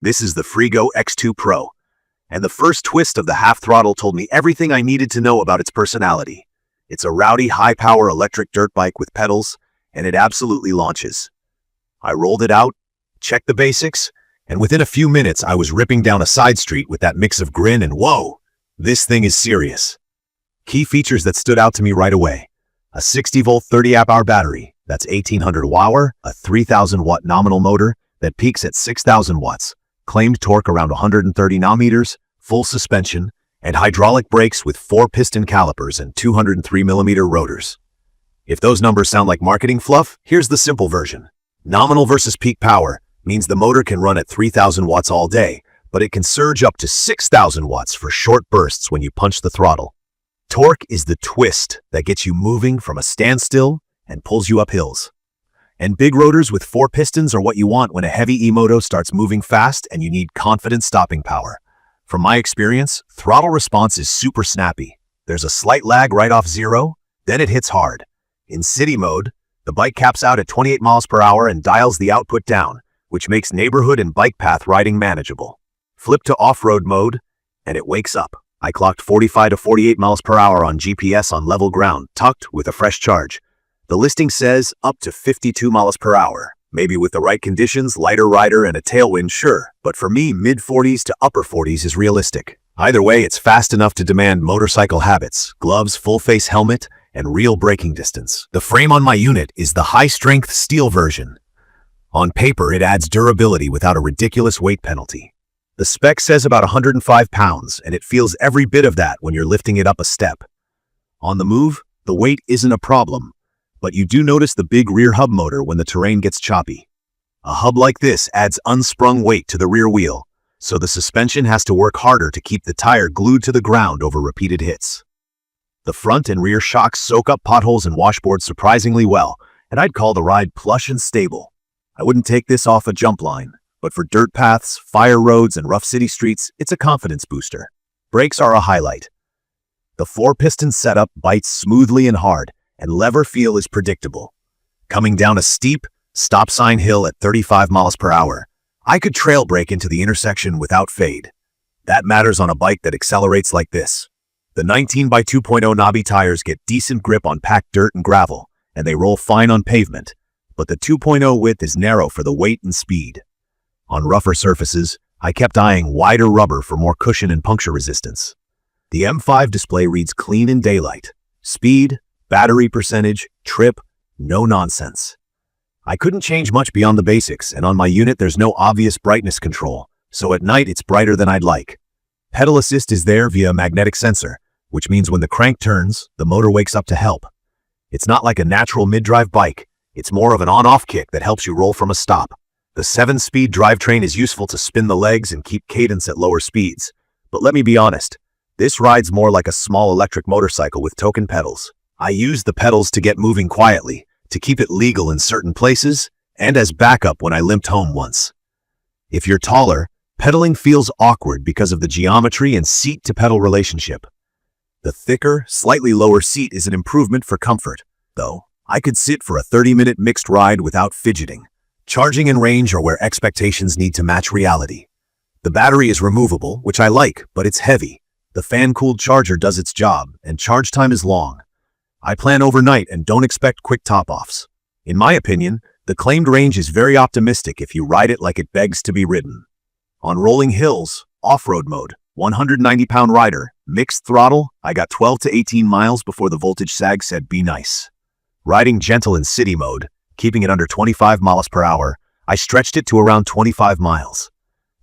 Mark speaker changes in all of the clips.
Speaker 1: This is the Freego X2 Pro, and the first twist of the half throttle told me everything I needed to know about its personality. It's a rowdy, high-power electric dirt bike with pedals, and it absolutely launches. I rolled it out, checked the basics, and within a few minutes I was ripping down a side street with that mix of grin and whoa, this thing is serious. Key features that stood out to me right away. A 60-volt 30-amp-hour battery, that's 1800 watt-hour, a 3000-watt nominal motor that peaks at 6000 watts, claimed torque around 130 Nm, full suspension, and hydraulic brakes with 4-piston calipers and 203mm rotors. If those numbers sound like marketing fluff, here's the simple version. Nominal versus peak power means the motor can run at 3000 watts all day, but it can surge up to 6000 watts for short bursts when you punch the throttle. Torque is the twist that gets you moving from a standstill and pulls you up hills. And big rotors with 4 pistons are what you want when a heavy e-moto starts moving fast and you need confident stopping power. From my experience, throttle response is super snappy. There's a slight lag right off zero, then it hits hard. In city mode, the bike caps out at 28 miles per hour and dials the output down, which makes neighborhood and bike path riding manageable. Flip to off-road mode, and it wakes up. I clocked 45 to 48 miles per hour on GPS on level ground, tucked with a fresh charge. The listing says up to 52 miles per hour. Maybe with the right conditions, lighter rider and a tailwind, sure. But for me, mid-40s to upper 40s is realistic. Either way, it's fast enough to demand motorcycle habits, gloves, full-face helmet, and real braking distance. The frame on my unit is the high-strength steel version. On paper, it adds durability without a ridiculous weight penalty. The spec says about 105 pounds, and it feels every bit of that when you're lifting it up a step. On the move, the weight isn't a problem. But you do notice the big rear hub motor when the terrain gets choppy. A hub like this adds unsprung weight to the rear wheel, so the suspension has to work harder to keep the tire glued to the ground over repeated hits. The front and rear shocks soak up potholes and washboards surprisingly well, and I'd call the ride plush and stable. I wouldn't take this off a jump line, but for dirt paths, fire roads, and rough city streets, it's a confidence booster. Brakes are a highlight. The 4-piston setup bites smoothly and hard, and lever feel is predictable. Coming down a steep, stop sign hill at 35 miles per hour, I could trail brake into the intersection without fade. That matters on a bike that accelerates like this. The 19x2.0 knobby tires get decent grip on packed dirt and gravel, and they roll fine on pavement, but the 2.0 width is narrow for the weight and speed. On rougher surfaces, I kept eyeing wider rubber for more cushion and puncture resistance. The M5 display reads clean in daylight. Speed, battery percentage, trip, no nonsense. I couldn't change much beyond the basics, and on my unit there's no obvious brightness control, so at night it's brighter than I'd like. Pedal assist is there via a magnetic sensor, which means when the crank turns, the motor wakes up to help. It's not like a natural mid-drive bike, it's more of an on-off kick that helps you roll from a stop. The 7-speed drivetrain is useful to spin the legs and keep cadence at lower speeds, but let me be honest, this rides more like a small electric motorcycle with token pedals. I used the pedals to get moving quietly, to keep it legal in certain places, and as backup when I limped home once. If you're taller, pedaling feels awkward because of the geometry and seat-to-pedal relationship. The thicker, slightly lower seat is an improvement for comfort, though. I could sit for a 30-minute mixed ride without fidgeting. Charging and range are where expectations need to match reality. The battery is removable, which I like, but it's heavy. The fan-cooled charger does its job, and charge time is long. I plan overnight and don't expect quick top-offs. In my opinion, the claimed range is very optimistic if you ride it like it begs to be ridden. On rolling hills, off-road mode, 190-pound rider, mixed throttle, I got 12 to 18 miles before the voltage sag said be nice. Riding gentle in city mode, keeping it under 25 miles per hour, I stretched it to around 25 miles.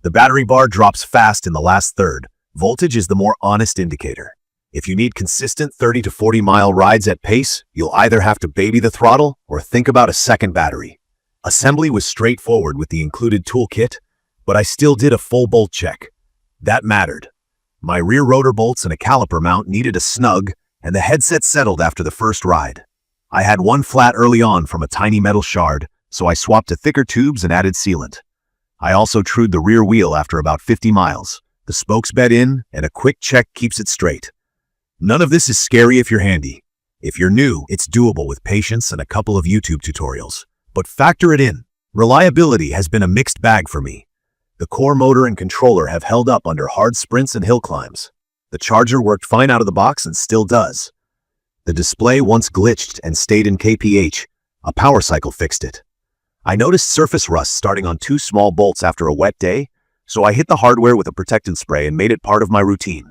Speaker 1: The battery bar drops fast in the last third. Voltage is the more honest indicator. If you need consistent 30 to 40 mile rides at pace, you'll either have to baby the throttle or think about a second battery. Assembly was straightforward with the included toolkit, but I still did a full bolt check. That mattered. My rear rotor bolts and a caliper mount needed a snug, and the headset settled after the first ride. I had one flat early on from a tiny metal shard, so I swapped to thicker tubes and added sealant. I also trued the rear wheel after about 50 miles. The spokes bed in, and a quick check keeps it straight. None of this is scary if you're handy. If you're new, it's doable with patience and a couple of YouTube tutorials. But factor it in. Reliability has been a mixed bag for me. The core motor and controller have held up under hard sprints and hill climbs. The charger worked fine out of the box and still does. The display once glitched and stayed in kph. A power cycle fixed it. I noticed surface rust starting on 2 small bolts after a wet day, so I hit the hardware with a protectant spray and made it part of my routine.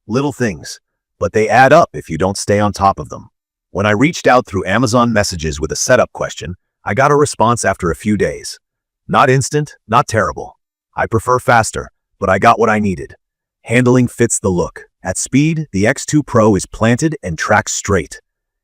Speaker 1: Little things, but they add up if you don't stay on top of them. When I reached out through Amazon Messages with a setup question, I got a response after a few days. Not instant, not terrible. I prefer faster, but I got what I needed. Handling fits the look. At speed, the X2 Pro is planted and tracks straight.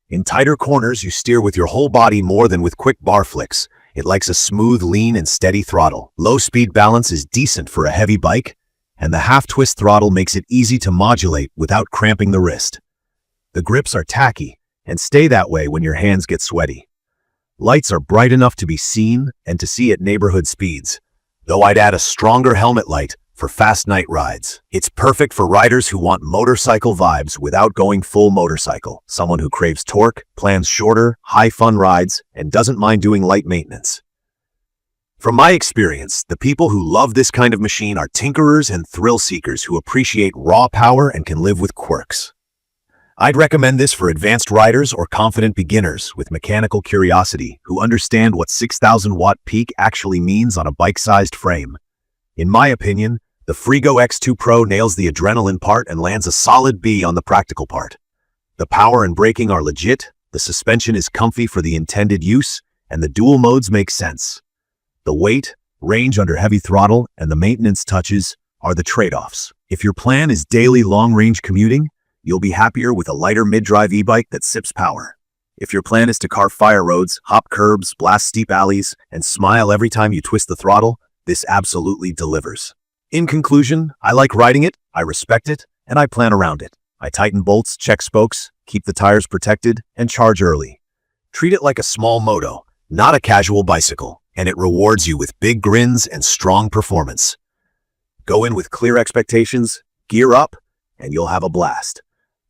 Speaker 1: In tighter corners, you steer with your whole body more than with quick bar flicks. It likes a smooth, lean, and steady throttle. Low-speed balance is decent for a heavy bike, and the half-twist throttle makes it easy to modulate without cramping the wrist. The grips are tacky, and stay that way when your hands get sweaty. Lights are bright enough to be seen and to see at neighborhood speeds, though I'd add a stronger helmet light for fast night rides. It's perfect for riders who want motorcycle vibes without going full motorcycle, someone who craves torque, plans shorter, high-fun rides, and doesn't mind doing light maintenance. From my experience, the people who love this kind of machine are tinkerers and thrill seekers who appreciate raw power and can live with quirks. I'd recommend this for advanced riders or confident beginners with mechanical curiosity who understand what 6,000-watt peak actually means on a bike-sized frame. In my opinion, the Freego X2 Pro nails the adrenaline part and lands a solid B on the practical part. The power and braking are legit, the suspension is comfy for the intended use, and the dual modes make sense. The weight, range under heavy throttle, and the maintenance touches are the trade-offs. If your plan is daily long-range commuting, you'll be happier with a lighter mid-drive e-bike that sips power. If your plan is to carve fire roads, hop curbs, blast steep alleys, and smile every time you twist the throttle, this absolutely delivers. In conclusion, I like riding it, I respect it, and I plan around it. I tighten bolts, check spokes, keep the tires protected, and charge early. Treat it like a small moto, not a casual bicycle, and it rewards you with big grins and strong performance. Go in with clear expectations, gear up, and you'll have a blast.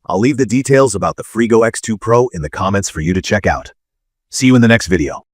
Speaker 1: I'll leave the details about the Freego X2 Pro in the comments for you to check out. See you in the next video.